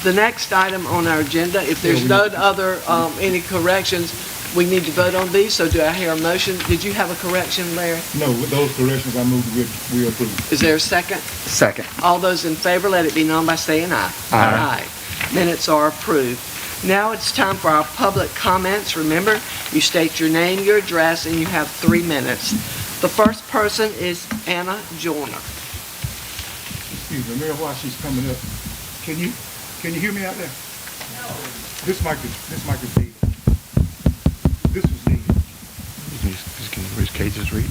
The next item on our agenda, if there's no other, any corrections, we need to vote on these, so do I hear a motion? Did you have a correction, Larry? No, with those corrections, I move we approve. Is there a second? Second. All those in favor, let it be known by saying aye. Aye. Minutes are approved. Now it's time for our public comments. Remember, you state your name, your address, and you have 3 minutes. The first person is Anna Joyner. Excuse me, Mayor, while she's coming up, can you hear me out there? No. This mic is dead. This was dead. Can you reach Cage's reach?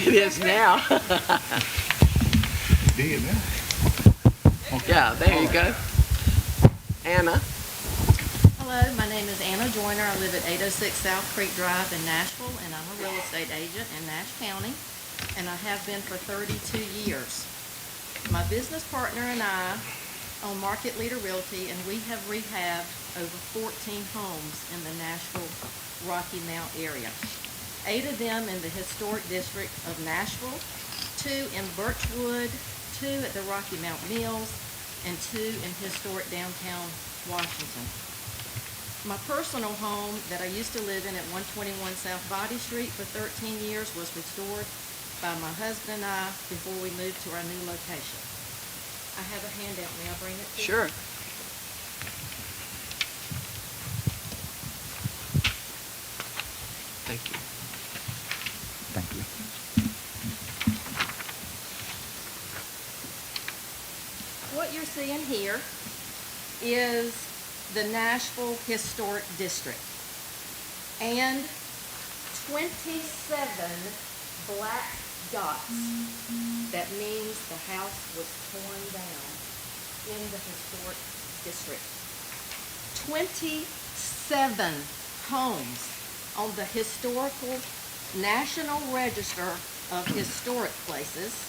It is now. Dead now. Okay. Yeah, there you go. Anna. Hello, my name is Anna Joyner. I live at 806 South Creek Drive in Nashville, and I'm a real estate agent in Nash County, and I have been for 32 years. My business partner and I own Market Leader Realty, and we have rehabbed over 14 homes in the Nashville Rocky Mount area. 8 of them in the historic district of Nashville, 2 in Birchwood, 2 at the Rocky Mount Mills, and 2 in historic downtown Washington. My personal home that I used to live in at 121 South Body Street for 13 years was restored by my husband and I before we moved to our new location. I have a handout. May I bring it to you? Sure. Thank you. Thank you. What you're seeing here is the Nashville Historic District and 27 black dots. That means the house was torn down in the historic district. 27 homes on the historical National Register of Historic Places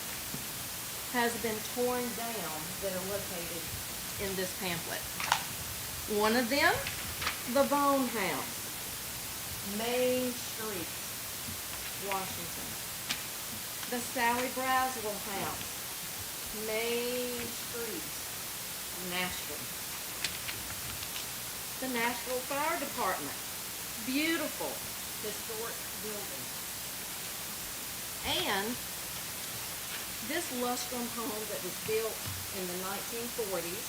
has been torn down that are located in this pamphlet. One of them, the Bone House, Main Street, Washington. The Sally Braswell House, Main Street, Nashville. The Nashville Fire Department, beautiful historic building. And this lustrum home that was built in the 1940s,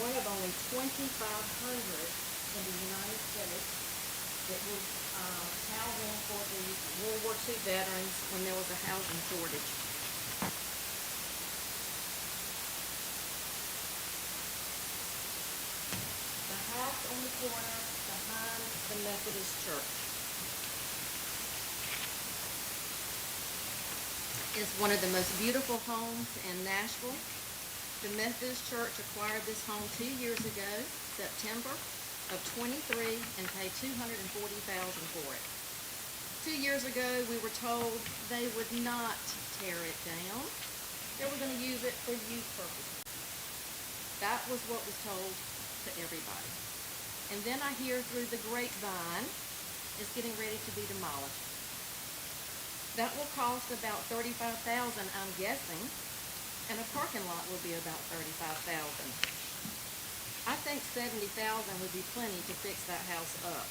one of only 2,500 in the United States. It was housing for the World War II veterans when there was a housing shortage. The house on the corner behind the Methodist Church is one of the most beautiful homes in Nashville. The Methodist Church acquired this home 2 years ago, September of 23, and paid $240,000 for it. 2 years ago, we were told they would not tear it down. They were going to use it for youth purposes. That was what was told to everybody. And then I hear through the grapevine, it's getting ready to be demolished. That will cost about $35,000, I'm guessing. And a parking lot will be about $35,000. I think $70,000 would be plenty to fix that house up.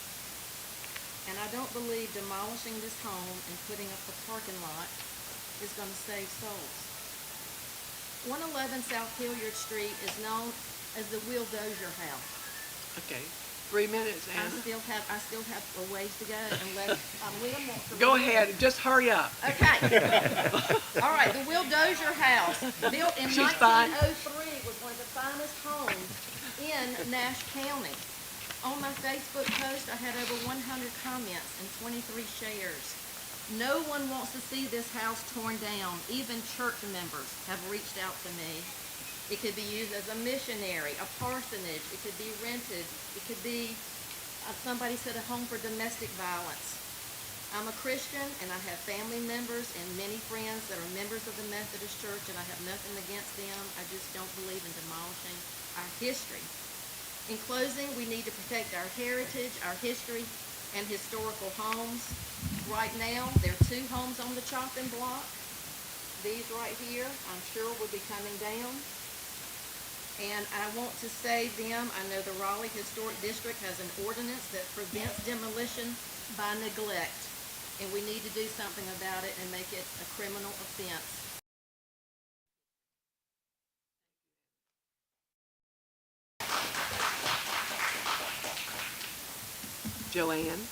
And I don't believe demolishing this home and putting up a parking lot is going to save souls. 111 South Hilliard Street is known as the Will Dozier House. Okay. 3 minutes, Anna. I still have a ways to go unless William wants to. Go ahead. Just hurry up. Okay. All right. The Will Dozier House, built in 1903, was one of the finest homes in Nash County. On my Facebook post, I had over 100 comments and 23 shares. No one wants to see this house torn down. Even church members have reached out to me. It could be used as a missionary, a parsonage. It could be rented. It could be, somebody said, a home for domestic violence. I'm a Christian, and I have family members and many friends that are members of the Methodist Church, and I have nothing against them. I just don't believe in demolishing our history. In closing, we need to protect our heritage, our history, and historical homes. Right now, there are 2 homes on the chopping block. These right here, I'm sure will be coming down. And I want to save them. I know the Raleigh Historic District has an ordinance that prevents demolition by neglect, and we need to do something about it and make it a criminal offense. Joanne?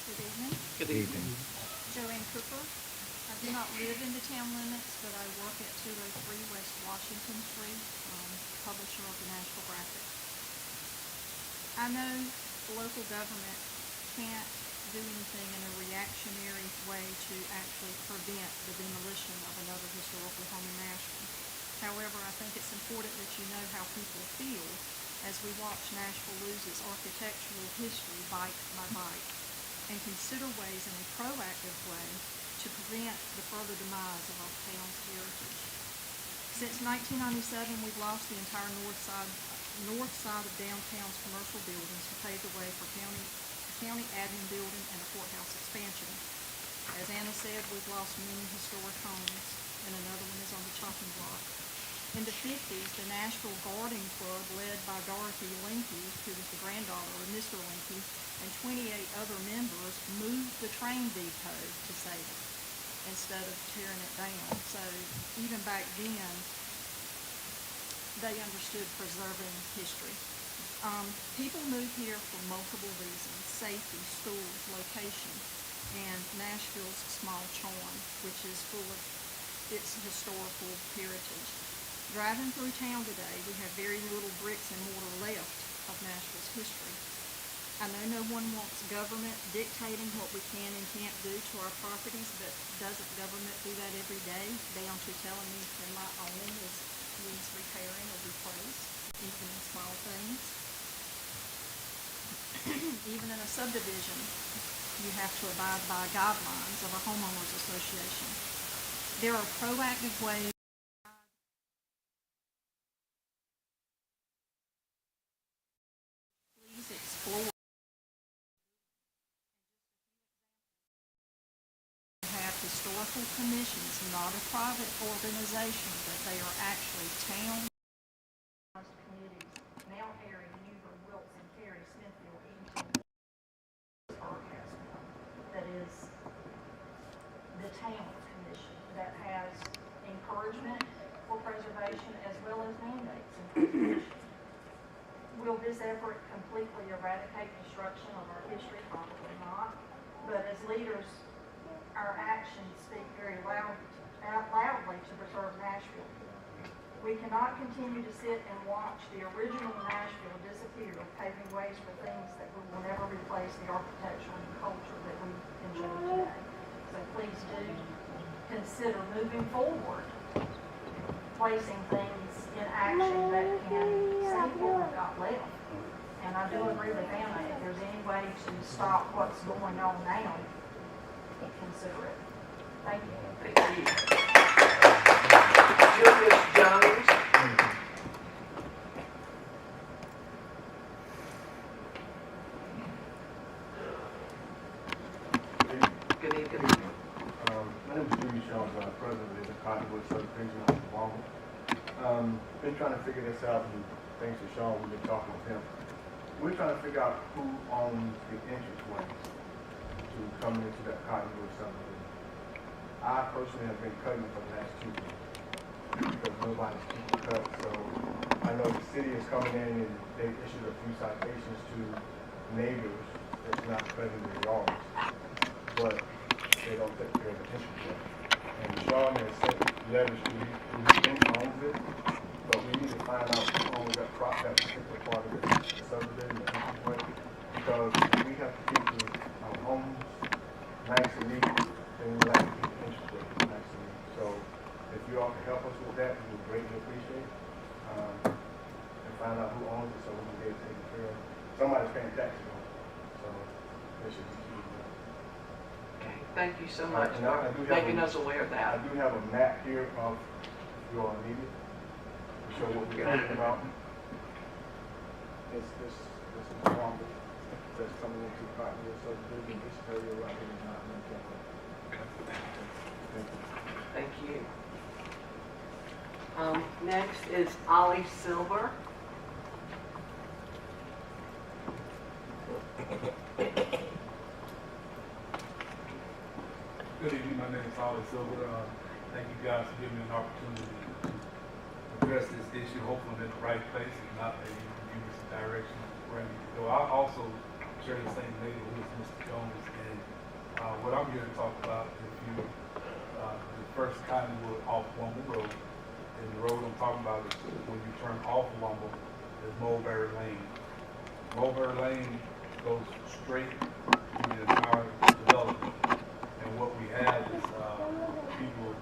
Good evening. Good evening. Joanne Cooper. I do not live in the town limits, but I work at 203 West Washington Street, publisher of the Nashville Graphic. I know local government can't do anything in a reactionary way to actually prevent the demolition of another historical home in Nashville. However, I think it's important that you know how people feel as we watch Nashville lose its architectural history bite by bite, and consider ways in a proactive way to prevent the further demise of our town's heritage. Since 1997, we've lost the entire north side of downtown's commercial buildings to pave the way for county admin building and a courthouse expansion. As Anna said, we've lost many historic homes, and another one is on the chopping block. In the 50s, the Nashville Garden Club, led by Dorothy Linke, who was the granddaughter of Mr. Linke, and 28 other members, moved the train depot to save it instead of tearing it down. So even back then, they understood preserving history. People move here for multiple reasons: safety, schools, location, and Nashville's small charm, which is full of its historical heritage. Driving through town today, we have very little bricks and mortar left of Nashville's history. I know no one wants government dictating what we can and can't do to our properties, but doesn't government do that every day, down to telling me when my own needs repairing or replaced, even in small things? Even in a subdivision, you have to abide by guidelines of a homeowners association. There are proactive ways. Please explore. Have historical commissions, not a private organization, but they are actually town committees. Mount Airy, Newbern, Wilson, Cary, Smithfield, Eaton. That is the town commission that has encouragement for preservation as well as mandates in preservation. Will this effort completely eradicate destruction of our history? Probably not. But as leaders, our actions speak very loudly to preserve Nashville. We cannot continue to sit and watch the original Nashville disappear, paving ways for things that we will never replace the architecture and culture that we enjoy today. So please do consider moving forward, placing things in action that can save what we've got left. And I do agree with Anna, if there's any way to stop what's going on now, consider it. Thank you. Thank you. Julius Jones? Good evening. My name is Julius Jones. I'm president of the Cottonwood Certification of Oklahoma. Been trying to figure this out, and thanks to Sean, we've been talking with him. We're trying to figure out who owns the entranceways to come into that Cottonwood subdivision. I personally have been cutting for the last 2 years because nobody's keeping cut. So I know the city is coming in and they issued a few citations to neighbors that's not cutting their yards, but they don't take their attention to it. And Sean has sent letters to who owns it, but we need to find out who owns that particular part of the subdivision, the entranceway, because we have to keep our homes nice and neat, and we like to keep the entranceway nice and neat. So if you all can help us with that, we would greatly appreciate it. And find out who owns it so we can get it taken care of. somebody's paying taxes on it. So they should be keeping that. Okay, thank you so much And I for do have making a- us aware of I that. do have a map here of, if you all need it, to show what we're talking about. This is Wamba that's coming into Cottonwood subdivision. This area right here is not in Temple. Thank you. Thank you. Next is Ollie Silver. Good evening, my name is Ollie Silver. Thank you guys for giving me an opportunity to address this issue. Hopefully I'm in the right place, if not, maybe you can give me some direction where I need to go. I also share the same neighborhood as Mr. Jones, and what I'm here to talk about, if you, the first Cottonwood off Wumble Road, and the road I'm talking about is when you turn off Wumble, is Mulberry Lane. Mulberry Lane goes straight through the entire development. And what we have is people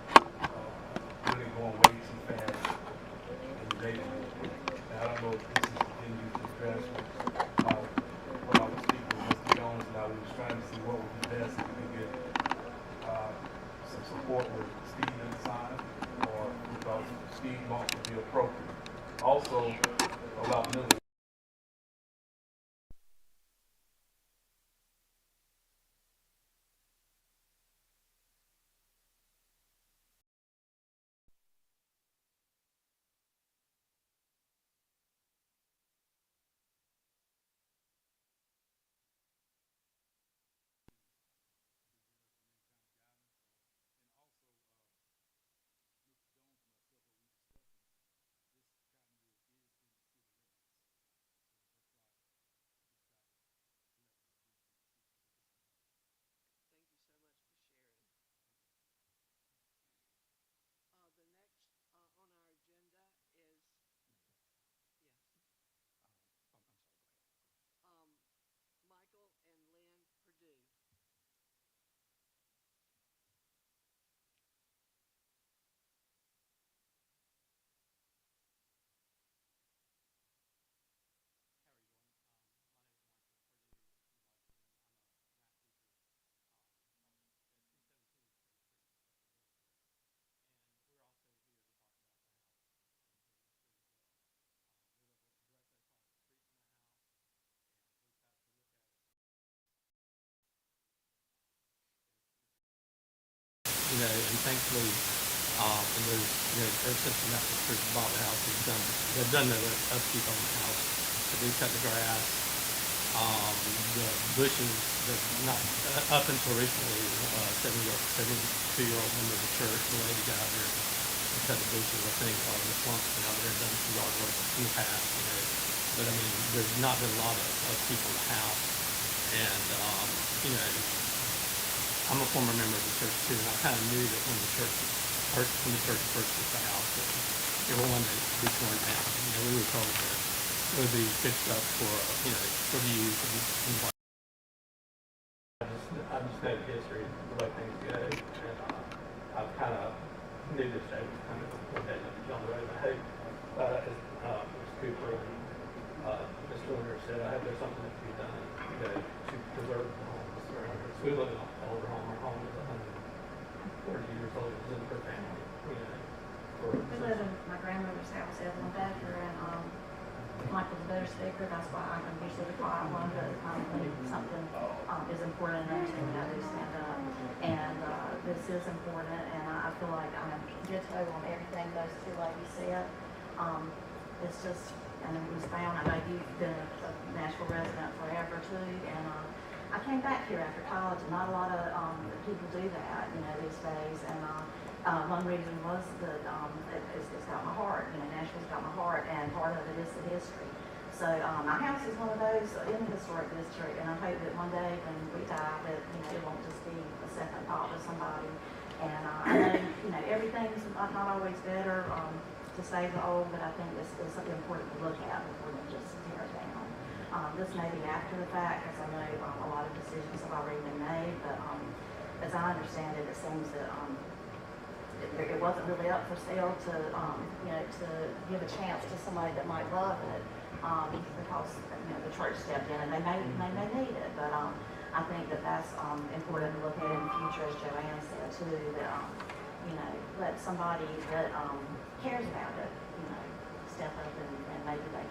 really going way too fast in the neighborhood. Now, I don't know if this is getting used to address, but when I was speaking with Mr. Jones and I was trying to see what would be best if we could get some support with speed limit sign, or because speed bump would be appropriate. Also, about middle. And thankfully, and there's, ever since the Methodist Church bought the house, they've done the upkeep on the house. They cut the grass, the bushes, not up until recently, 72-year-old member of the church, the lady got here and cut the bushes, I think, this month, and now they've done some yard work in the past, But I mean, there's not been a lot of upkeep on the house, and, I'm a former member of the church too, and I kind of knew that when the church purchased the house, that it wanted to be torn down. We were told that it would be fixed up for the youth and things like that. I just know the history, the way things go, and I kind of knew this day was coming one day down the road. I hope, as Mr. Cooper and Mr. Winter said, I hope there's something that can be done, to preserve the homes. We live in an older home. Our home is 140 years old. It was in her family, We live in my grandmother's house, Evelyn Becker, and Michael's a better speaker. That's why I'm usually the quiet one, but when something is important enough to me, I do stand up. And this is important, and I feel like I'm ditto on everything those two ladies said. It's just, and it was found, I know you've been a Nashville resident forever too, and I came back here after college, and not a lot of people do that, these days. And one reason was that it's got my heart. Nashville's got my heart, and part of it is the history. So my house is one of those in the historic district, and I hope that one day when we die, that it won't just be a second thought to somebody. And I know, everything's not always better to save the old, but I think it's something important to look at before we just tear it down. This may be after the fact, because I know a lot of decisions have already been made, but as I understand it, it seems that it wasn't really up for sale to, to give a chance to somebody that might love it, because, the church stepped in and they may need it, but, I think that that's, important to look at in the future, as Joanne said too, that, let somebody that, cares about it, step up and maybe they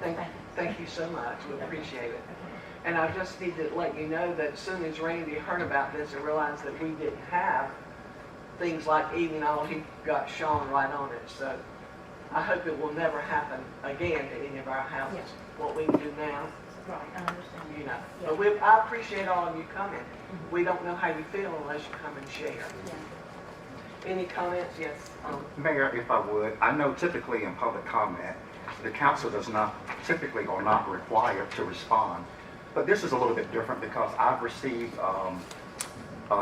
can, Thank you so much. We appreciate it. Okay. And I just need to let you know that as soon as Randy heard about this and realized that we didn't have things like eating all, he got Sean right on it. So I hope it will never happen again to any of our houses. Yeah. What we can do now, Right, I understand. Yeah. Yeah. But I appreciate all of you coming. We don't know how you feel unless you come and share. Yeah. Any comments? Yes. Mayor, if I would, I know typically in public comment, the council does not typically or not required to respond. But this is a little bit different because I've received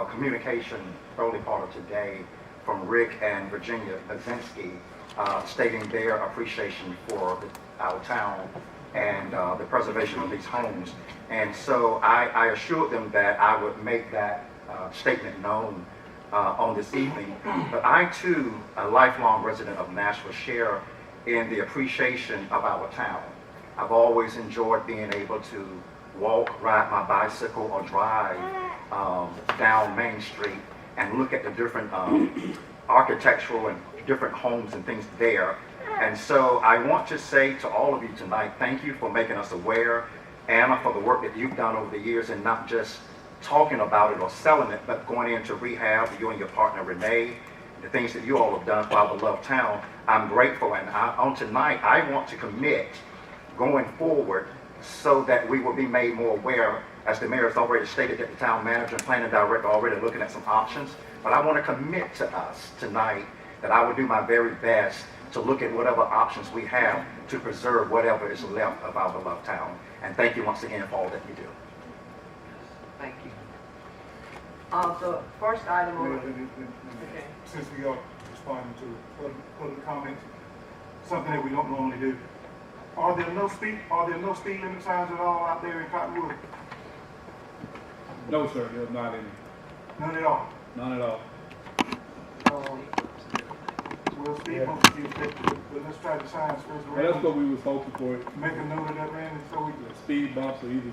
communication early part of today from Rick and Virginia Bazinski stating their appreciation for our town and the preservation of these homes. And so I assured them that I would make that statement known on this evening. But I too, a lifelong resident of Nashville, share in the appreciation of our town. I've always enjoyed being able to walk, ride my bicycle, or drive down Main Street and look at the different architectural and different homes and things there. And so I want to say to all of you tonight, thank you for making us aware, Anna, for the work that you've done over the years, and not just talking about it or selling it, but going into rehab, you and your partner Renee, the things that you all have done for our beloved town. I'm grateful, and on tonight, I want to commit going forward so that we will be made more aware, as the mayor has already stated, that the town manager and planning director are already looking at some options. But I want to commit to us tonight that I will do my very best to look at whatever options we have to preserve whatever is left of our beloved town. And thank you once again for all that you do. Thank you. The first item on... Okay. Since we are responding to public comments, something that we don't normally do. Are there no speed limit signs at all out there in Cottonwood? No, sir, there's not any. None at all. None at all. Will speed bumps be affected? But let's try the signs first. Well, that's what we was hoping for. Make a note of that, Randy, so we The speed bumps or either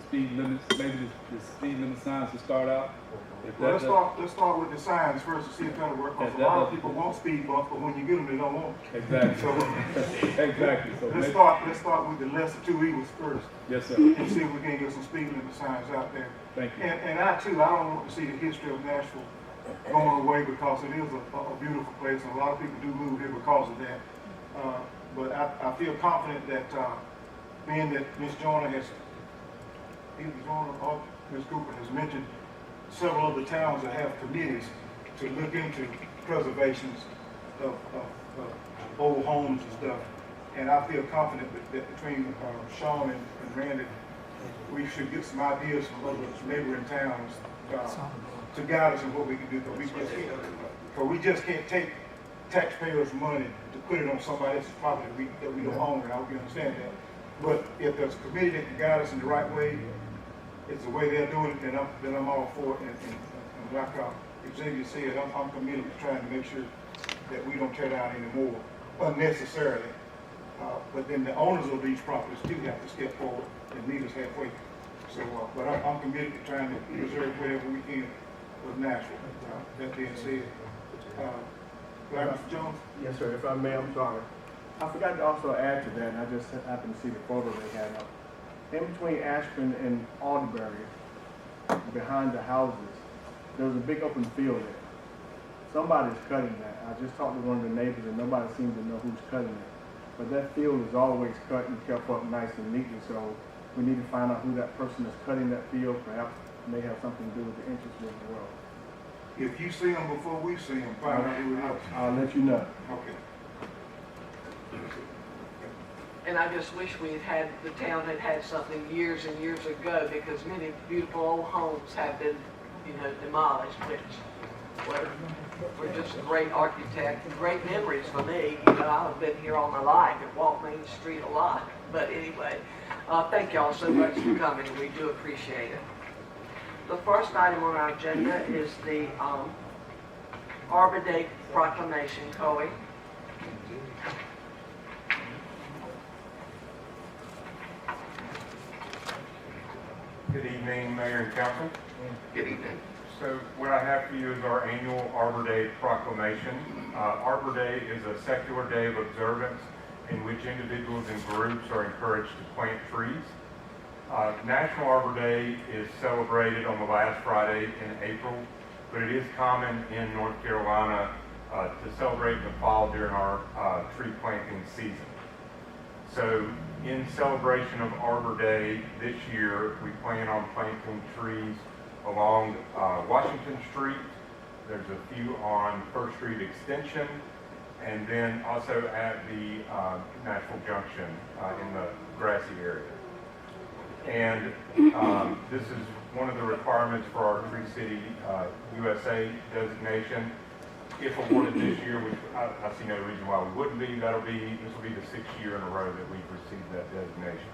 speed limits, maybe the speed limit signs to start out. If Well, that- let's start with the signs first to see if that'll work. Because a lot of people want speed bumps, but when you get them, they don't want them. Exactly. So Exactly. So let's maybe- start with the lesser two evils first, Yes, sir. and see if we can get some speed limit signs out there. Thank you. And I too, I don't want to see the history of Nashville going away, because it is a beautiful place, and a lot of people do move here because of that. But I feel confident that being that Ms. Joyner has, either Joyner or Ms. Cooper has mentioned several other towns that have committees to look into preservations of old homes and stuff. And I feel confident that between Sean and Randy, we should get some ideas from other neighboring towns to guide us in what we can do. Because we just can't take taxpayers' money to put it on somebody else's property that we don't own, and I hope you understand that. But if there's a committee that can guide us in the right way, it's the way they're doing it, then I'm all for it. And like Xavier said, I'm committed to trying to make sure that we don't tear down any more unnecessarily. But then the owners of these properties do have to step forward and meet us halfway. So, but I'm committed to trying to preserve whatever we can with Nashville. That being said, Mr. Jones? Yes, sir. If I may, I'm sorry. I forgot to also add to that, and I just happened to see the photo they had up. In between Ashburn and Alderbury, behind the houses, there was a big open field there. Somebody's cutting that. I just talked to one of the neighbors, and nobody seems to know who's cutting it. But that field is always cut and kept up nice and neatly, so we need to find out who that person is cutting that field. Perhaps it may have something to do with the interest of the world. If you see them before we see them, find out who it is. I'll let you know. Okay. And I just wish the town had had something years and years ago, because many beautiful old homes have been, demolished, which were just a great architect and great memories for me. I've been here all my life and walked Main Street a lot. But anyway, thank y'all so much for coming. We do appreciate it. The first item on our agenda is the Arbor Day proclamation. Chloe? Good evening, Mayor and Council. Good evening. So what I have for you is our annual Arbor Day proclamation. Arbor Day is a secular day of observance in which individuals and groups are encouraged to plant trees. National Arbor Day is celebrated on the last Friday in April, but it is common in North Carolina to celebrate in the fall during our tree planting season. So in celebration of Arbor Day this year, we plan on planting trees along Washington Street. There's a few on First Street Extension, and then also at the Nashville Junction in the grassy area. And this is one of the requirements for our Tree City USA designation. If awarded this year, which I see no reason why we wouldn't be, this will be the 6th year in a row that we've received that designation.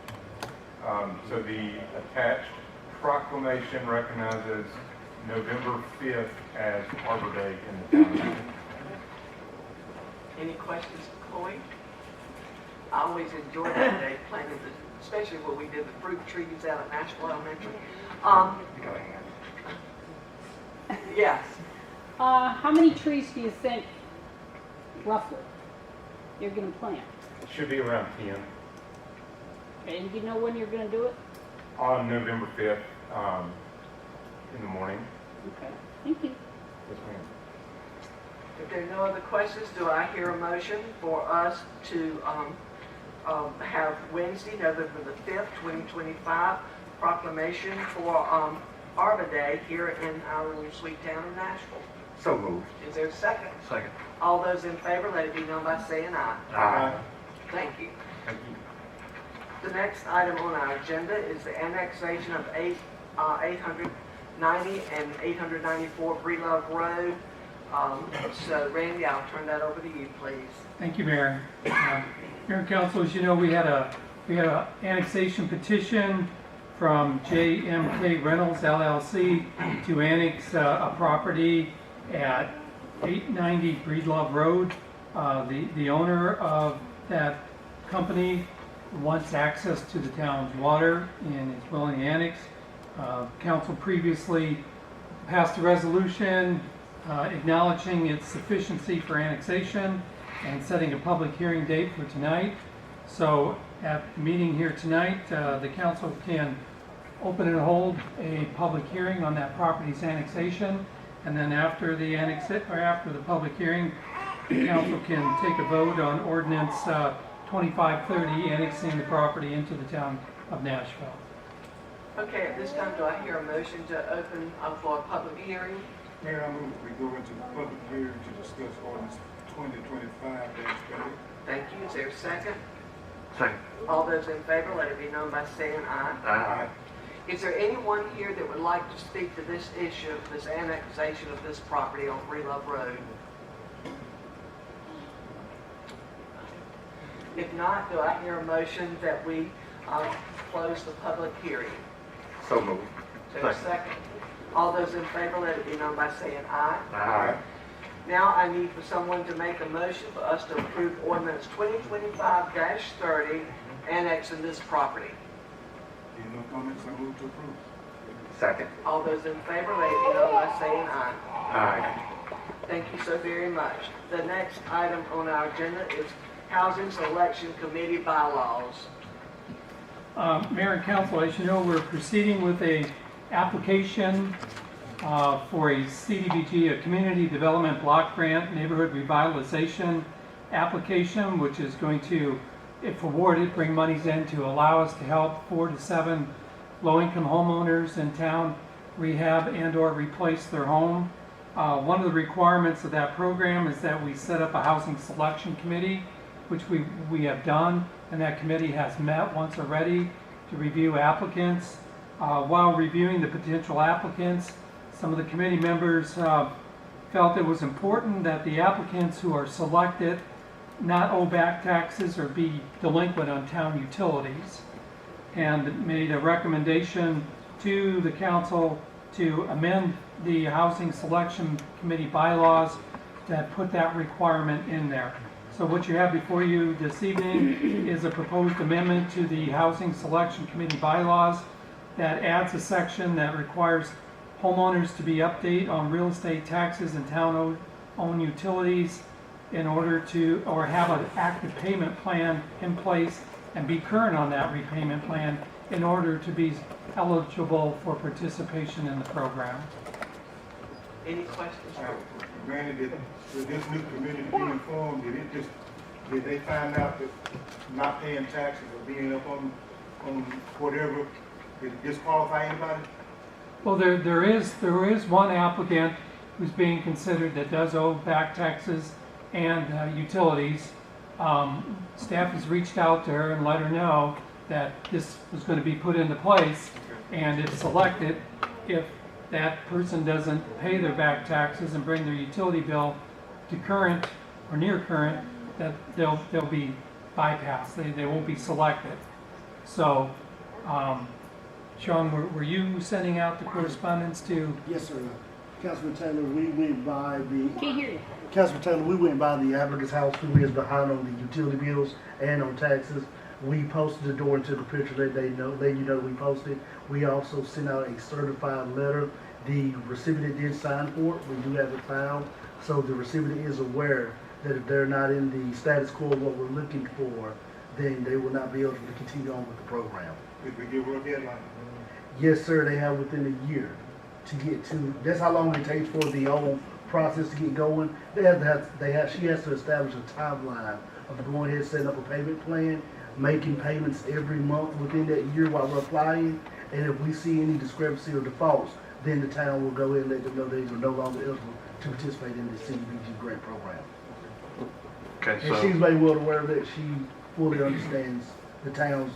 So the attached proclamation recognizes November 5th as Arbor Day in the town of Nashville. Any questions for Chloe? I always enjoy that day, planting especially when we did the fruit trees out at Nashville Elementary. Yes. How many trees do you think, roughly, you're gonna plant? It should be around 10 And do you know when you're gonna do it? on November 5th in the morning. Okay, thank you. Yes, ma'am. If there are no other questions, do I hear a motion for us to have Wednesday, November the 5th, 2025, proclamation for Arbor Day here in our little sweet town of Nashville? So moved. Is there a second? Second. All those in favor, let it be known by saying aye. Aye. Thank you. Thank you. The next item on our agenda is the annexation of 890 and 894 Breedlove Road. So Randy, I'll turn that over to you, please. Thank you, Mayor. Mayor and Council, as you know, we had a annexation petition from JMK Reynolds LLC to annex a property at 890 Breedlove Road. The owner of that company wants access to the town's water and is willing to annex. Council previously passed a resolution acknowledging its sufficiency for annexation and setting a public hearing date for tonight. So at the meeting here tonight, the council can open and hold a public hearing on that property's annexation, and then after the public hearing, the council can take a vote on ordinance 2530 annexing the property into the town of Nashville. Okay, at this time, do I hear a motion to open up for a public hearing? Mayor, I move we go into the public hearing to discuss ordinance 2025-30. Thank you. Is there a second? Second. All those in favor, let it be known by saying aye. Aye. Is there anyone here that would like to speak to this issue of this annexation of this property on Breedlove Road? If not, do I hear a motion that we close the public hearing? So moved. Is there a second? All those in favor, let it be known by saying aye. Aye. Now I need for someone to make a motion for us to approve ordinance 2025-30, annexing this property. Any no comments, I move to approve. Second. All those in favor, let it be known by saying aye. Aye. Thank you so very much. The next item on our agenda is Housing Selection Committee bylaws. Mayor and Council, as you know, we're proceeding with a application for a CDBG, a Community Development Block Grant Neighborhood Revitalization application, which is going to, if awarded, bring monies in to allow us to help 4 to 7 low-income homeowners in town rehab and or replace their home. One of the requirements of that program is that we set up a housing selection committee, which we have done, and that committee has met once already to review applicants. While reviewing the potential applicants, some of the committee members felt it was important that the applicants who are selected not owe back taxes or be delinquent on town utilities, and made a recommendation to the council to amend the Housing Selection Committee bylaws that put that requirement in there. So what you have before you this evening is a proposed amendment to the Housing Selection Committee bylaws that adds a section that requires homeowners to be update on real estate taxes and town-owned utilities in order to, or have an active payment plan in place and be current on that repayment plan in order to be eligible for participation in the program. Any questions? Granted, did this new community be informed, did they find out that not paying taxes or being up on whatever, did it disqualify anybody? Well, there is one applicant who's being considered that does owe back taxes and utilities. Staff has reached out to her and let her know that this was going to be put into place, and if selected, if that person doesn't pay their back taxes and bring their utility bill to current or near current, that they'll be bypassed. They won't be selected. So, Sean, were you sending out the correspondence to? Yes, sir. Councilman Taylor, we went by the. Can't hear you. Councilman Taylor, we went by the applicant's house who is behind on the utility bills and on taxes. We posted the door into the picture that they know we posted. We also sent out a certified letter. The recipient did sign for it. We do have it filed. So the recipient is aware that if they're not in the status quo of what we're looking for, then they will not be able to continue on with the program. Did we give her a deadline? Yes, sir, they have within a year to get to, that's how long it takes for the whole process to get going. She has to establish a timeline of going ahead and setting up a payment plan, making payments every month within that year while we're applying. And if we see any discrepancy or defaults, then the town will go ahead and let them know they are no longer eligible to participate in the CDBG grant program. Okay, And she's very well aware that she fully understands the town's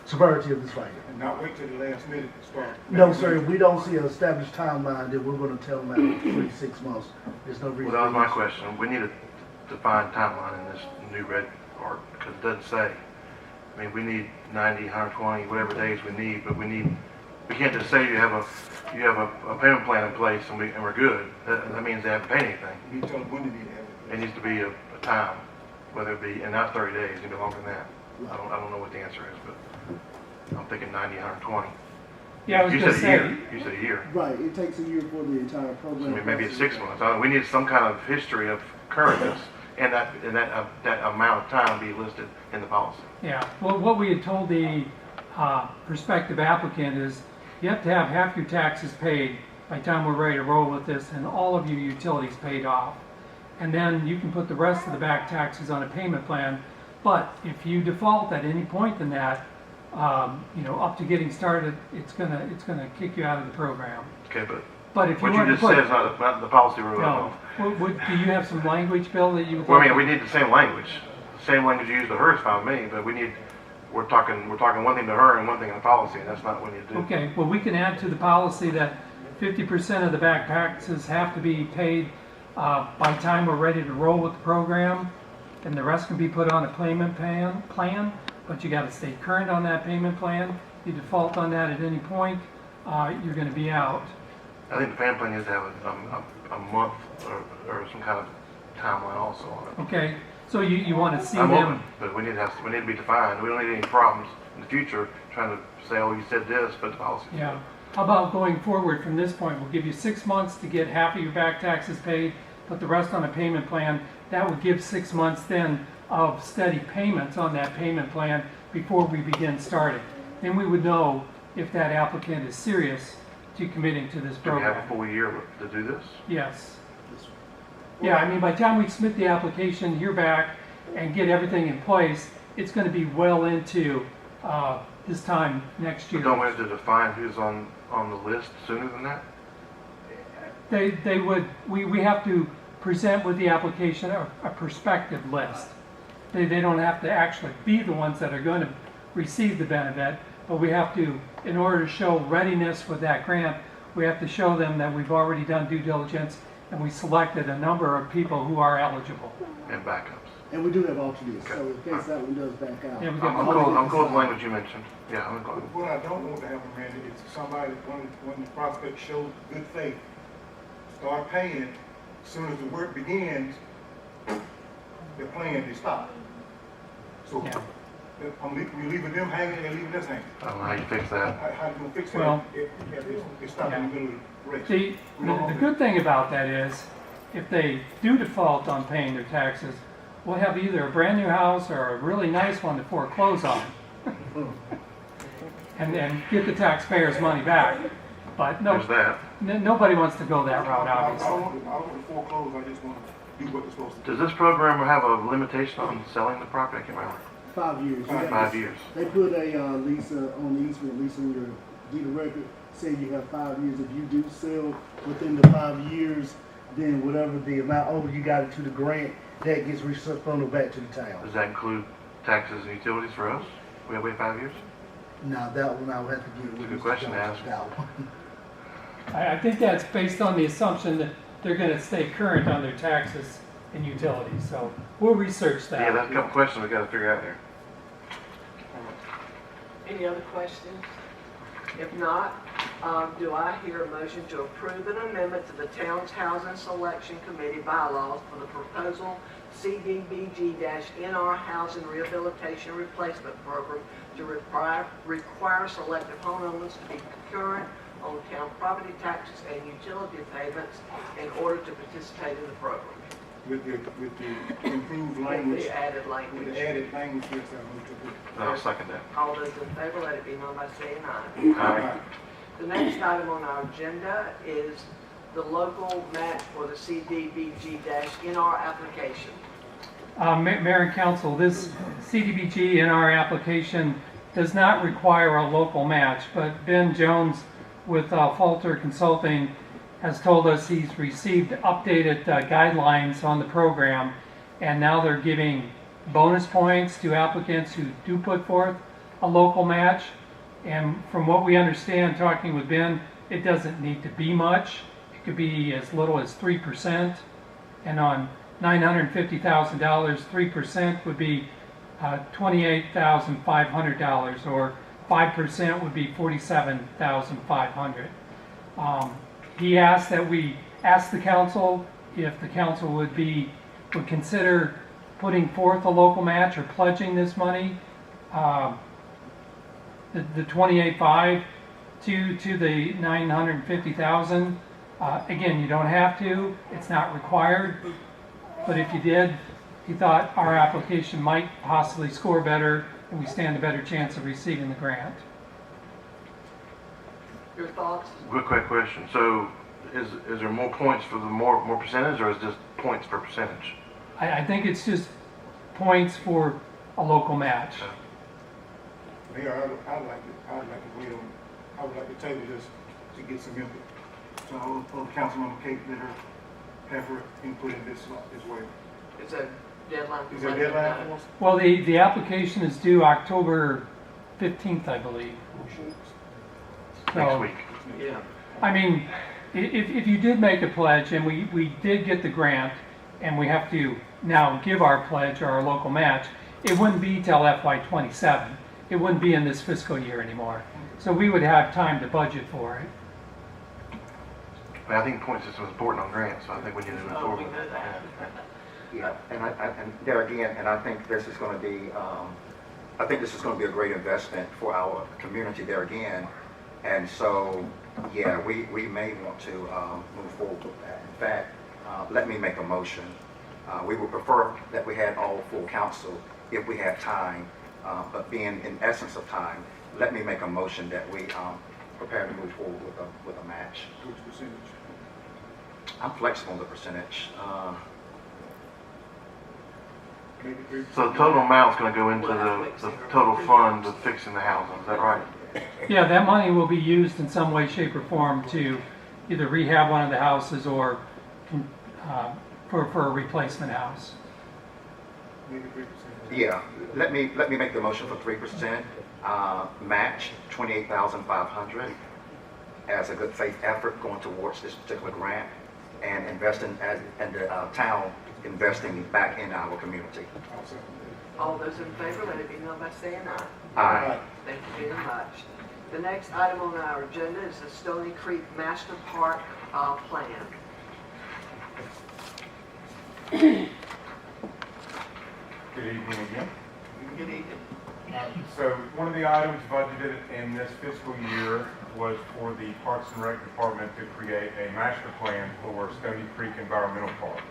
severity of this right here. And not wait till the last minute to start? No, sir, if we don't see an established timeline, then we're gonna tell them after 3 to 6 months. There's no reason. Well, that was my question. We need a defined timeline in this new red part, because it doesn't say. I mean, we need 90, 120, whatever days we need, but we can't just say you have a payment plan in place and we're good. That means they haven't paid anything. You need to tell them when they need to have it. It needs to be a time, whether it be, and not 30 days, it can be longer than that. I don't know what the answer is, but I'm thinking 90, 120. Yeah, I was You going to said a say. year. You said a year. Right, it takes a year for the entire I program. mean, maybe it's 6 months. We need some kind of history of currentness, and that amount of time be listed in the policy. Yeah, well, what we had told the prospective applicant is you have to have half your taxes paid by the time we're ready to roll with this and all of your utilities paid off. And then you can put the rest of the back taxes on a payment plan. But if you default at any point in that, up to getting started, it's gonna kick you out of the program. Okay, But if you what you want to just put, said is not the policy we're no, do you have some language, Bill, that you would? Well, I like mean, we need the same language. The same language you use to her is fine with me, but we're talking one thing to her and one thing in the policy, and that's not what we need to do. Okay, well, we can add to the policy that 50% of the back taxes have to be paid by the time we're ready to roll with the program, and the rest can be put on a payment plan, but you got to stay current on that payment plan. If you default on that at any point, you're going to be out. I think the payment plan needs to have a month or some kind of timeline also on it. Okay, so you want to see I'm them. open, but we need to be defined. We don't need any problems in the future trying to say, oh, you said this, but the policy. Yeah. How about going forward from this point? We'll give you 6 months to get half of your back taxes paid, put the rest on a payment plan. That would give 6 months then of steady payments on that payment plan before we begin starting. Then we would know if that applicant is serious to committing to this Do we have program. a full year to do this? Yes. Yeah, I mean, by the time we submit the application, hear back, and get everything in place, it's going to be well into this time next But year. don't we have to define who's on the list sooner than that? We have to present with the application a prospective list. They don't have to actually be the ones that are going to receive the benefit, but we have to, in order to show readiness with that grant, we have to show them that we've already done due diligence and we selected a number of people who are eligible. And backups. And we do have alternates, so in case that one does back out. Yeah, we I'm cool with the language you mentioned. Yeah, I'm cool. What I don't want to happen, Randy, is somebody, when the prospect shows good faith, start paying, as soon as the work begins, the plan is stopped. So, Yeah. we leaving them hanging, they're leaving us hanging. I don't know how you fix that. How you gonna fix Well, that if it's stopped in the middle of the race? The good thing about that is, if they do default on paying their taxes, we'll have either a brand new house or a really nice one to foreclose on. And get the taxpayers' money back. But no, There's that. nobody wants to go that route, I obviously. don't want to foreclose, I just want to do what they're supposed to do. Does this program have a limitation on selling the property? I can't remember. 5 years. 5 years. They put a lease on the easement, lease on your deed of record, say you have 5 years. If you do sell within the 5 years, then whatever the amount over you got into the grant, that gets refunded back to the town. Does that include taxes and utilities for us? We have to wait 5 years? Now, that one I would have to get with Good Mr. question to Jones, ask. that one. I think that's based on the assumption that they're gonna stay current on their taxes and utilities, so we'll research that. Yeah, that's a couple questions we gotta figure out here. Any other questions? If not, do I hear a motion to approve an amendment to the town's Housing Selection Committee bylaws for the proposal CDBG-NR Housing Rehabilitation Replacement Program to require selective homeowners to be current on town property taxes and utility payments in order to participate in the program? With the improved With language, the added with language. the added language, yes, I move to approve. I'll second that. All those in favor, let it be known by saying aye. Aye. The next item on our agenda is the local match for the CDBG-NR application. Mayor and Council, this CDBG in our application does not require a local match, but Ben Jones with Falter Consulting has told us he's received updated guidelines on the program, and now they're giving bonus points to applicants who do put forth a local match. And from what we understand, talking with Ben, it doesn't need to be much. It could be as little as 3%, and on $950,000, 3% would be $28,500, or 5% would be $47,500. He asked that we ask the council if the council would consider putting forth a local match or pledging this money, the 28.5 to the 950,000. Again, you don't have to; it's not required. But if you did, he thought our application might possibly score better, and we stand a better chance of receiving the grant. Your thoughts? Quick question. So is there more points for the more percentage, or is it just points per percentage? I think it's just points for a local match. Mayor, I'd like to wait on, I would like to table this to get some input. So I'll Councilmember Kate let her have her input in this way. Is there a deadline? Is there a deadline for us? Well, the application is due October 15th, I believe. Next week. Yeah. I mean, if you did make a pledge and we did get the grant and we have to now give our pledge or our local match, it wouldn't be till FY27. It wouldn't be in this fiscal year anymore. So we would have time to budget for it. But I think the point system is important on grants, so I think we need to move Oh, forward. we know that. Yeah, and there again, and I think this is going to be, I think this is going to be a great investment for our community there again. And so, yeah, we may want to move forward with that. In fact, let me make a motion. We would prefer that we had all full council if we had time, but being in essence of time, let me make a motion that we prepare to move forward with a match. Which percentage? I'm flexible on the percentage. Maybe 3%. So the total amount's going to go into the total fund of fixing the housing. Is that right? Yeah, that money will be used in some way, shape, or form to either rehab one of the houses or for a replacement house. Maybe 3%. Yeah, let me make the motion for 3%, match 28,500 as a good faith effort going towards this particular grant and investing and the town investing back in our community. I'll second All those in favor, let it be known by saying aye. Aye. Thank you very much. The next item on our agenda is the Stony Creek Master Park plan. Good evening again. Good evening. So one of the items budgeted in this fiscal year was for the Parks and Rec Department to create a master plan for Stony Creek Environmental Park.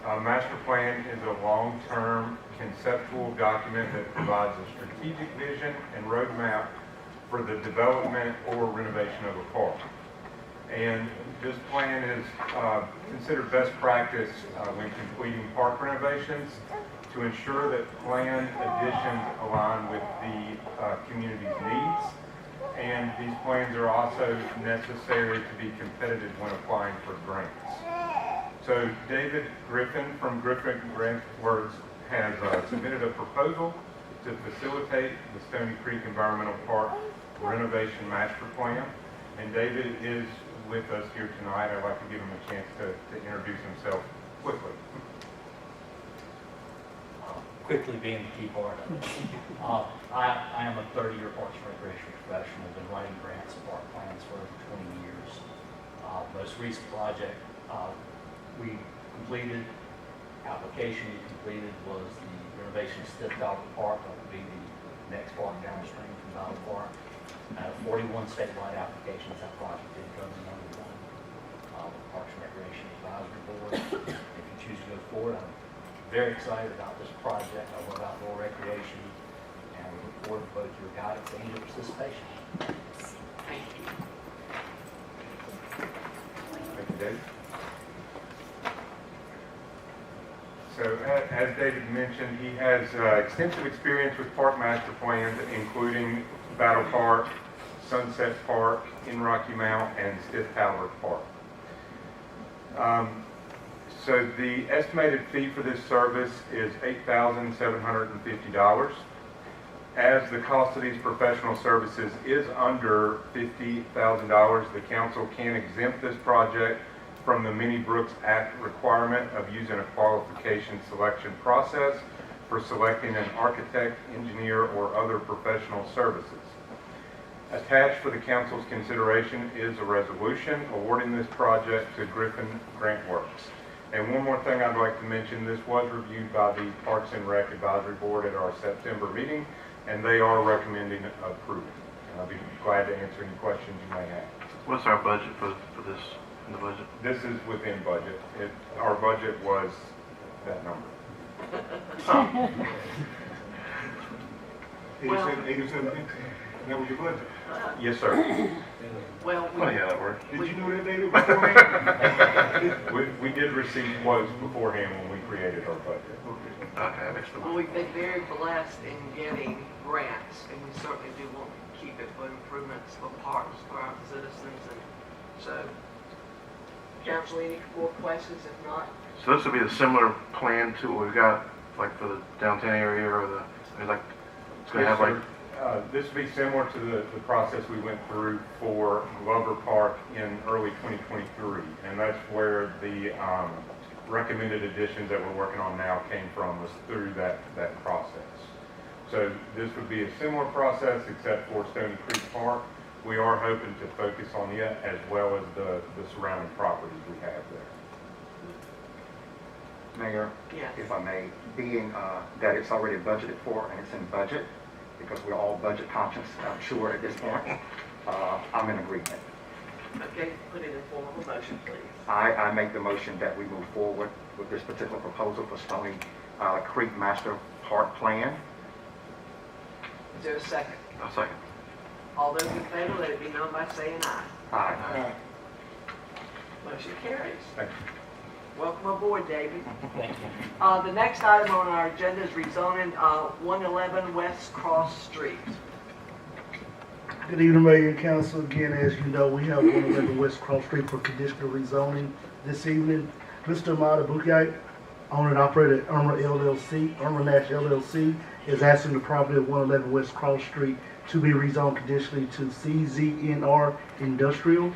A master plan is a long-term conceptual document that provides a strategic vision and roadmap for the development or renovation of a park. And this plan is considered best practice when completing park renovations to ensure that planned additions align with the community's needs. And these plans are also necessary to be competitive when applying for grants. So David Griffin from Griffin Grant Works has submitted a proposal to facilitate the Stony Creek Environmental Park renovation master plan. And David is with us here tonight. I'd like to give him a chance to introduce himself quickly. Quickly being the key part of it. I am a 30-year Parks and Recreation professional, been writing grants and park plans for over 20 years. Most recent project we completed, application we completed was the renovation of Stiff Dollar Park. That would be the next park downstream from Dollar Park. Out of 41 statewide applications, that project did come in number one. The Parks and Recreation Advisory Board, if you choose to go forward, I'm very excited about this project. I love outdoor recreation, and we look forward to both your guidance and your participation. Thank you. Thank you, David. So as David mentioned, he has extensive experience with park master plans, including Battle Park, Sunset Park, in Rocky Mount, and Stiff Talbot Park. So the estimated fee for this service is $8,750. As the cost of these professional services is under $50,000, the council can exempt this project from the Minnie Brooks Act requirement of using a qualification selection process for selecting an architect, engineer, or other professional services. Attached for the council's consideration is a resolution awarding this project to Griffin Grant Works. And one more thing I'd like to mention, this was reviewed by the Parks and Rec Advisory Board at our September meeting, and they are recommending approval. And I'll be glad to answer any questions you may have. What's our budget for this in the budget? This is within budget. Our budget was that number. 87, that was your budget. Yes, sir. Well, Funny how that works. Did you know that, David, beforehand? We did receive quotes beforehand when we created our budget. Okay, that makes the well, we've been very blessed in getting grants, and we certainly do want to keep it for improvements for parks for our citizens. And so, council, any more questions? If not, So this would be a similar plan to what we've got, like for the downtown area, or the, I mean, like, it's gonna have like, This would be similar to the process we went through for Glover Park in early 2023, and that's where the recommended additions that we're working on now came from, was through that process. So this would be a similar process, except for Stony Creek Park. We are hoping to focus on it as well as the surrounding properties we have there. Mayor, yes. if I may, being that it's already budgeted for and it's in budget, because we're all budget conscious, I'm sure at this point, I'm in agreement. Okay, put it in form of a motion, please. I make the motion that we move forward with this particular proposal for Stony Creek Master Park Plan. Is there a second? a second. All those in favor, let it be known by saying aye. Aye. Motion carries. Thank you. Welcome aboard, David. Thank you. The next item on our agenda is rezoning 111 West Cross Street. Good evening, Mayor and Council. Again, as you know, we have 111 West Cross Street for conditional rezoning this evening. Mr. Amada Bukite, owner and operator at Nash LLC, is asking the property of 111 West Cross Street to be rezoned conditionally to CZNR Industrial.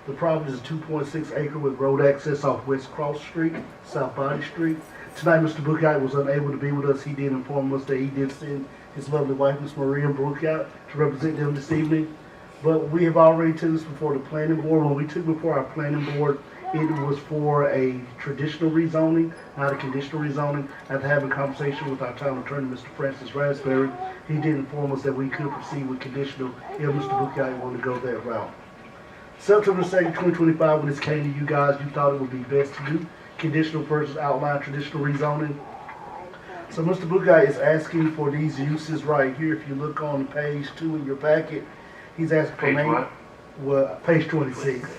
The property is a 2.6 acre with road access off West Cross Street, South Body Street. Tonight, Mr. Bukite was unable to be with us. He did inform us that he did send his lovely wife, Ms. Maria Bukite, to represent them this evening. But we have already taken this before the planning board. When we took before our planning board, It was for a traditional rezoning, not a conditional rezoning. After having a conversation with our town attorney, Mr. Francis Raspberry, he did inform us that we could proceed with conditional if Mr. Bukai wanted to go that route. September 2nd, 2025, when this came to you guys, you thought it would be best to do conditional versus outline traditional rezoning. So Mr. Bukai is asking for these uses right here. If you look on page 2 in your packet, he's asking for Page what? Well, page 26.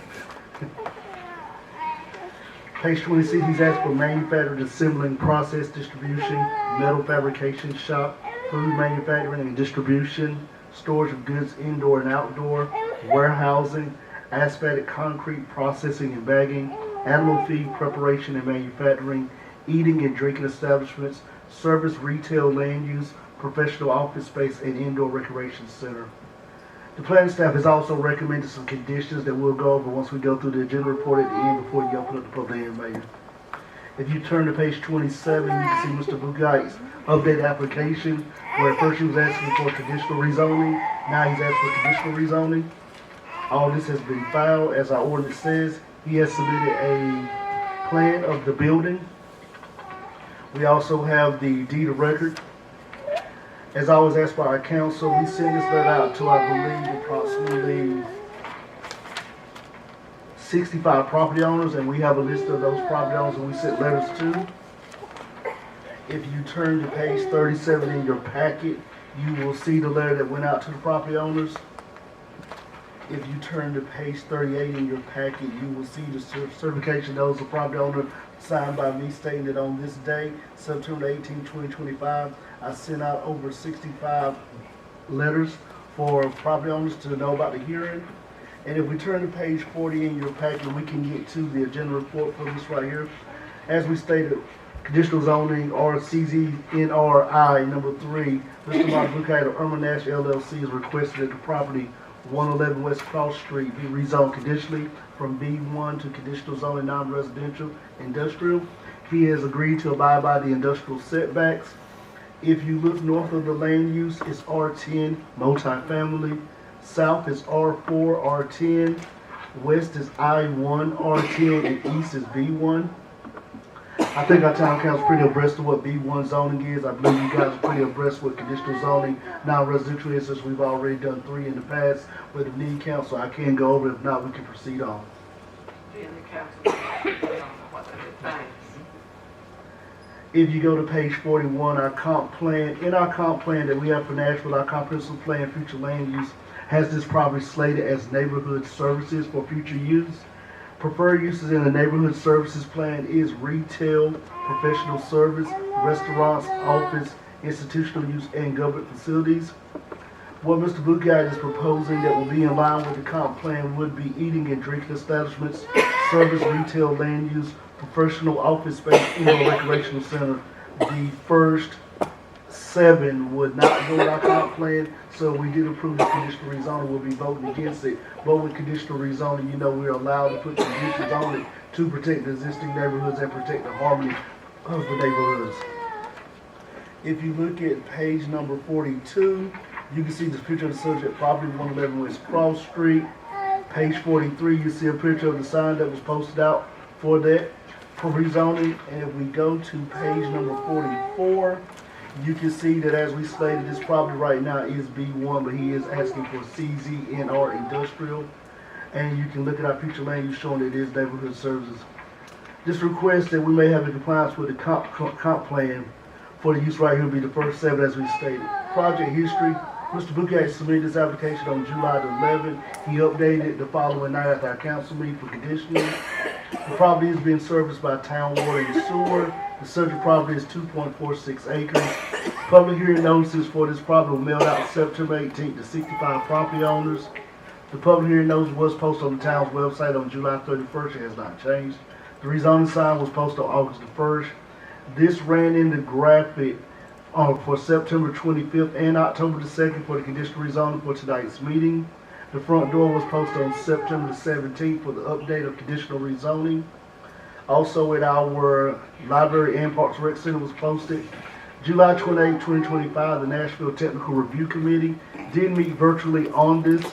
Page 26, he's asking for manufacturing, assembling, process, distribution, metal fabrication shop, food manufacturing and distribution, storage of goods indoor and outdoor, warehousing, asphaltic concrete processing and bagging, animal feed preparation and manufacturing, eating and drinking establishments, service retail land use, professional office space, and indoor recreation center. The planning staff has also recommended some conditions that we'll go over once we go through the agenda report at the end before you open up the public hearing, Mayor. If you turn to page 27, you can see Mr. Bugai's updated application, where at first he was asking for traditional rezoning, now he's asking for conditional rezoning. All this has been filed, as our ordinance says. He has submitted a plan of the building. We also have the deed of record. As always asked by our council, we send this letter out to, I believe, approximately 65 property owners, and we have a list of those property owners that we sent letters to. If you turn to page 37 in your packet, you will see the letter that went out to the property owners. If you turn to page 38 in your packet, you will see the certification notice of property owner signed by me stating that on this day, September 18, 2025, I sent out over 65 letters for property owners to know about the hearing. And if we turn to page 40 in your packet, we can get to the agenda report for this right here. As we stated, conditional zoning RCZNRI number 3, Mr. Mark Bukai of Irma Nash LLC is requested that the property 111 West Cross Street be rezoned conditionally from B1 to conditional zoning non-residential industrial. He has agreed to abide by the industrial setbacks. If you look north of the land use, it's R10 multifamily. South is R4 R10. West is I1 R10 and east is B1. I think our town council is pretty abreast of what B1 zoning is. I believe you guys are pretty abreast with conditional zoning, non-residential is, since we've already done 3 in the past. But if need council, I can go over. If not, we can proceed on. Being the council, I don't know what they did. Thanks. If you go to page 41, our comp plan, in our comp plan that we have for Nashville, our comprehensive plan, future land use, has this property slated as neighborhood services for future use. Preferred uses in the neighborhood services plan is retail, professional service, restaurants, office, institutional use, and government facilities. What Mr. Bukai is proposing that will be in line with the comp plan would be eating and drinking establishments, service, retail, land use, professional office space, indoor recreational center. The first 7 would not go with our comp plan, so we did approve the conditional rezoning. We'll be voting against it. But with conditional rezoning, you know we're allowed to put conditions on it to protect the existing neighborhoods and protect the harmony of the neighborhoods. If you look at page number 42, you can see this picture of the subject property, 111 West Cross Street. Page 43, you see a picture of the sign that was posted out for that, for rezoning. And if we go to page number 44, you can see that as we stated, this property right now is B1, but he is asking for CZNR industrial. And you can look at our future land use showing that it is neighborhood services. This request that we may have in compliance with the comp plan for the use right here will be the first 7 as we stated. Project history, Mr. Bukai submitted this application on July the 11th. He updated it the following night after our council meeting for conditioning. The property is being serviced by town water and sewer. The subject property is 2.46 acres. Public hearing notices for this property were mailed out September 18th to 65 property owners. The public hearing notice was posted on the town's website on July 31st. It has not changed. The rezoning sign was posted on August the 1st. This ran in the graphic for September 25th and October the 2nd for the conditional rezoning for tonight's meeting. The front door was posted on September the 17th for the update of conditional rezoning. Also at our library and Parks and Rec Center was posted. July 28, 2025, the Nashville Technical Review Committee did meet virtually on this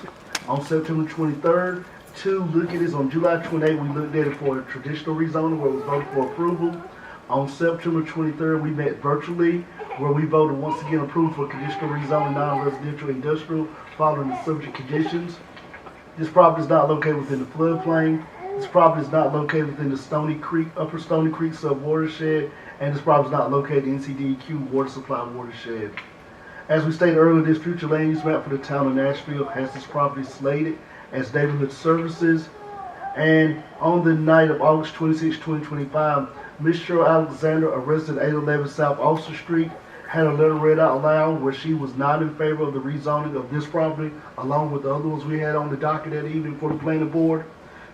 on September 23rd. to look at this on July 28th. We looked at it for a traditional rezoning where it was voted for approval. On September 23rd, we met virtually where we voted once again approved for conditional rezoning non-residential industrial following the subject conditions. This property is not located within the floodplain. This property is not located within the Stony Creek, Upper Stony Creek sub-watershed, and this property is not located in NCDEQ water supply watershed. As we stated earlier, this future land use map for the town of Nashville has this property slated as neighborhood services. And on the night of August 26, 2025, Ms. Cheryl Alexander, a resident at 811 South Ulster Street, had a letter read out loud where she was not in favor of the rezoning of this property, along with the other ones we had on the docket that evening for the planning board.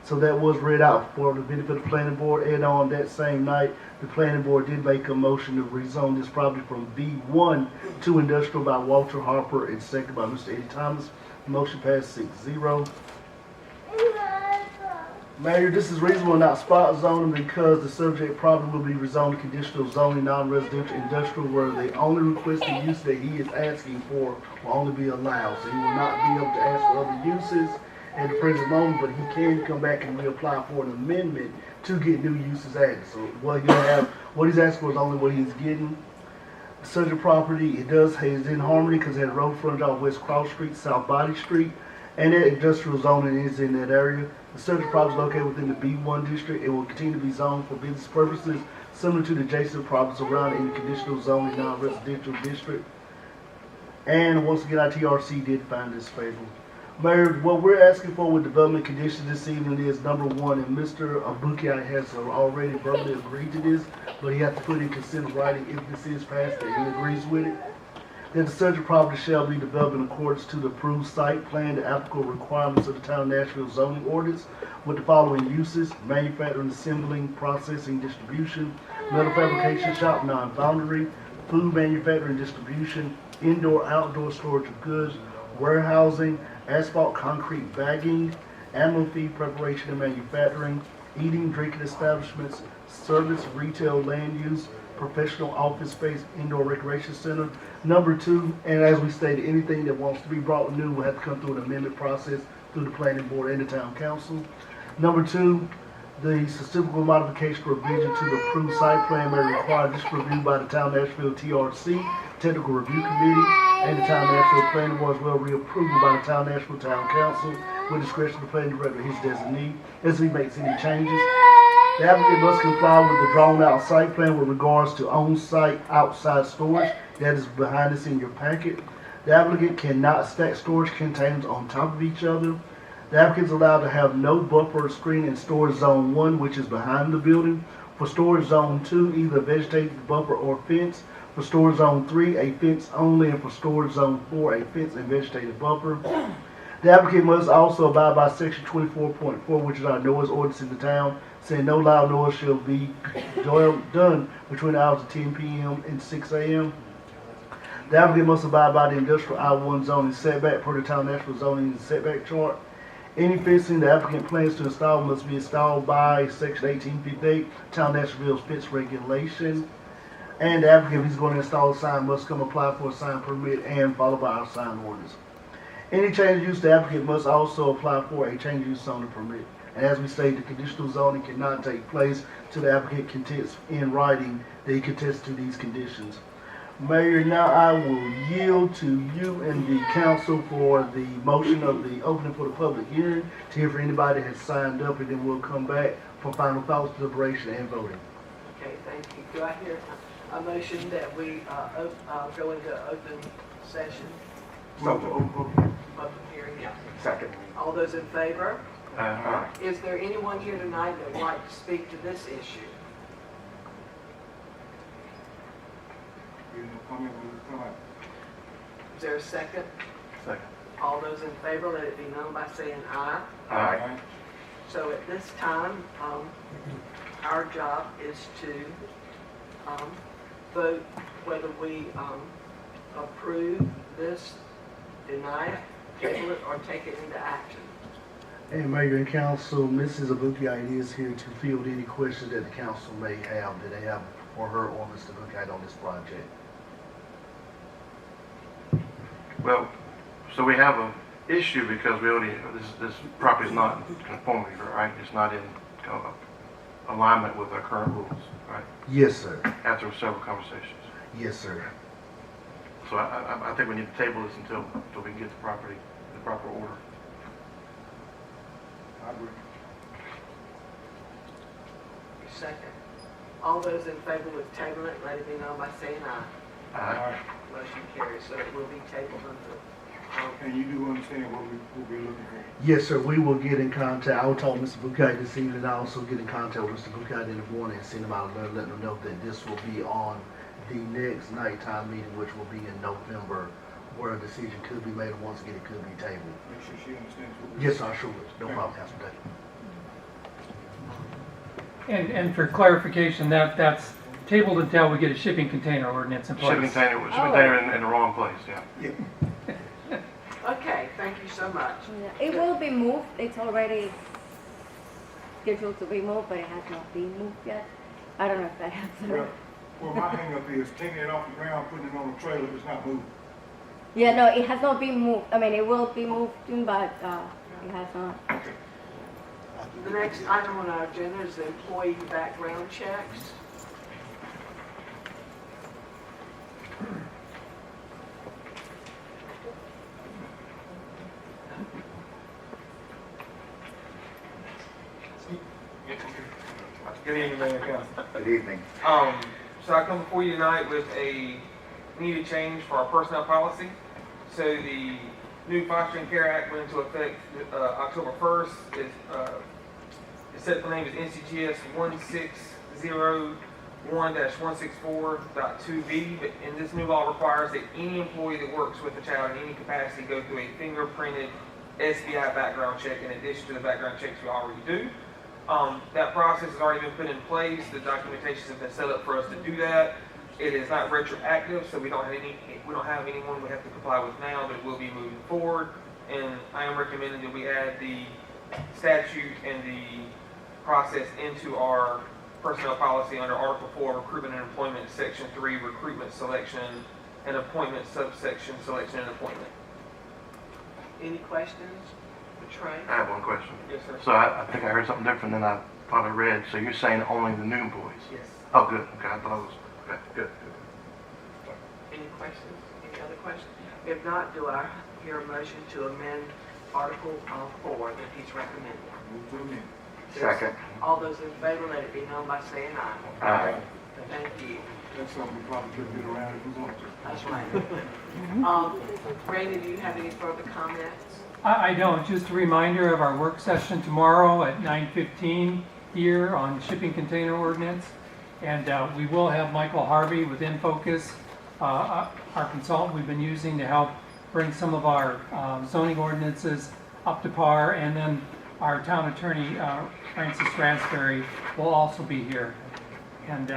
So that was read out for the benefit of the planning board, and on that same night, the planning board did make a motion to rezone this property from B1 to industrial by Walter Harper and second by Mr. Eddie Thomas. The motion passed 6-0. Mayor, this is reasonable not spot zoning because the subject property will be rezoned to conditional zoning non-residential industrial where the only requested use that he is asking for will only be allowed. So he will not be able to ask for other uses at the present moment, but he can come back and reapply for an amendment to get new uses added. So what he's asking for is only what he's getting. The subject property, is in harmony because it has road frontage off West Cross Street, South Body Street, and that industrial zoning is in that area. The subject property is located within the B1 district. It will continue to be zoned for business purposes, similar to the adjacent properties around in the conditional zoning non-residential district. And once again, our TRC did find this favorable. Mayor, what we're asking for with development conditions this evening is number one, and Mr. Abuki has already verbally agreed to this, but he has to put in consent writing if this is passed that he agrees with it. That the subject property shall be developed in accordance to the approved site plan, the applicable requirements of the town of Nashville zoning ordinance with the following uses: manufacturing, assembling, processing, distribution, metal fabrication shop, non-boundary, food manufacturing, distribution, indoor, outdoor storage of goods, warehousing, asphalt, concrete bagging, animal feed preparation and manufacturing, eating, drinking establishments, service, retail, land use, professional office space, indoor recreation center. Number two, and as we stated, anything that wants to be brought new will have to come through an amendment process through the planning board and the town council. Number two, the certificate of modification revision to the approved site plan may require this review by the town of Nashville TRC, Technical Review Committee, and the town of Nashville Planning Board, as well reapproval by the town of Nashville Town Council with discretion of the planning director, his designee, as he makes any changes. The applicant must comply with the drawn-out site plan with regards to on-site outside storage. That is behind us in your packet. The applicant cannot stack storage containers on top of each other. The applicant is allowed to have no buffer or screen in storage zone 1, which is behind the building. For storage zone 2, either vegetative buffer or fence. For storage zone 3, a fence only, and for storage zone 4, a fence and vegetative buffer. The applicant must also abide by section 24.4, which is our noise ordinance in the town, saying no loud noise shall be done between the hours of 10 p.m. and 6 a.m. The applicant must abide by the industrial I-1 zoning setback per the town national zoning setback chart. Any fencing the applicant plans to install must be installed by section 1858, town Nashville's fence regulation. And the applicant, if he's going to install a sign, must come apply for a sign permit and follow by our sign ordinance. Any change of use, the applicant must also apply for a change of use zoning permit. And as we say, the conditional zoning cannot take place till the applicant contests in writing that he contests to these conditions. Mayor, now I will yield to you and the council for the motion of the opening for the public hearing to hear if anybody has signed up, and then we'll come back for final thoughts, deliberation, and voting. Okay, thank you. Do I hear a motion that we go into open session? Public hearing, yeah. Second. All those in favor? Aye. Is there anyone here tonight that would like to speak to this issue? Is there a second? Second. All those in favor, let it be known by saying aye. Aye. So at this time, our job is to vote whether we approve this, deny it, table it, or take it into action. And Mayor and Council, Mrs. Abuki is here to field any questions that the council may have that they have for her or Mr. Abuki on this project. Well, so we have a issue because we already, this property is not in conformity, right? It's not in alignment with our current rules, right? Yes, sir. After several conversations. Yes, sir. So I think we need to table this until we can get the property in the proper order. I agree. Second. All those in favor of tabling it, let it be known by saying aye. Motion carries, so it will be tabled until, And you do understand what we're looking for? Yes, sir. We will get in contact. I will talk to Mr. Bouquet this evening. I also get in contact with Mr. Bouquet in the morning and send him out a letter, letting him know that this will be on the next nighttime meeting, which will be in November, where a decision could be made, and once again, it could be tabled. Make sure she understands what we're. Yes, sir, I sure will. No problem, Councilman Day. And for clarification, that's tabled until we get a shipping container ordinance in place. Shipping container in the wrong place, yeah. okay, thank you so much. Yeah, it will be moved. It's already scheduled to be moved, but it has not been moved yet. I don't know if that has. Well, my hang up is taking it off the ground, putting it on a trailer, it's not moving. Yeah, no, it has not been moved. I mean, it will be moved soon, but it has not. The next item on our agenda is the employee background checks. Good evening, Mayor and Council. Good evening. So I come before you tonight with a needed change for our personnel policy. So the new Foster and Care Act went into effect October 1st. It said the name is NCGS 1601-164.2b, and this new law requires that any employee that works with a child in any capacity go through a fingerprinted SBI background check in addition to the background checks we already do. That process has already been put in place. The documentations have been set up for us to do that. It is not retroactive, so we don't have anyone we have to comply with now, but it will be moving forward. And I am recommending that we add the statute and the process into our personnel policy under Article 4, Recruitment and Employment, Section 3, Recruitment, Selection, and Appointment, subsection Selection and Appointment. Any questions for Trey? I have one question. Yes, sir. So I think I heard something different than I probably read. So you're saying only the new employees? Yes. Oh, good. Okay, I thought it was, okay, good. Any questions? Any other questions? If not, do I hear a motion to amend Article 4 that he's recommending? Move to amend. Second. All those in favor, let it be known by saying aye. Aye. Thank you. That's something we probably couldn't get around if we wanted to. That's right. Randy, do you have any further comments? I don't. Just a reminder of our work session tomorrow at 9:15 here on shipping container ordinance. And we will have Michael Harvey with InFocus, our consultant we've been using to help bring some of our zoning ordinances up to par. And then our town attorney, Francis Raspberry, will also be here. And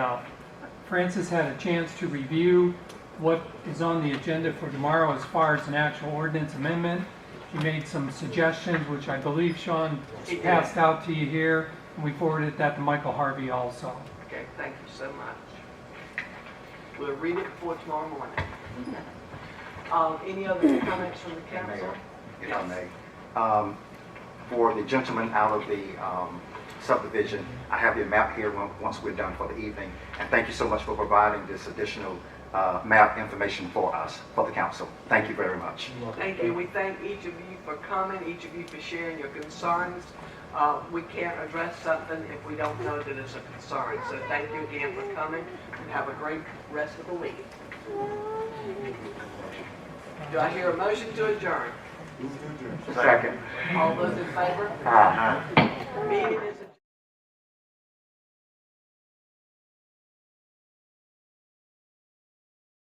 Francis had a chance to review what is on the agenda for tomorrow as far as an actual ordinance amendment. He made some suggestions, which I believe Sean passed out to you here, and we forwarded that to Michael Harvey also. Okay, thank you so much. We'll read it before tomorrow morning. Any other comments from the council? Mayor, if I may. For the gentleman out of the subdivision, I have your map here once we're done for the evening. And thank you so much for providing this additional map information for us, for the council. Thank you very much. Thank you. We thank each of you for coming, each of you for sharing your concerns. We can't address something if we don't know that it's a concern. So thank you again for coming, and have a great rest of the week. Do I hear a motion to adjourn? Move to adjourn. Second. All those in favor? Aye. Meeting is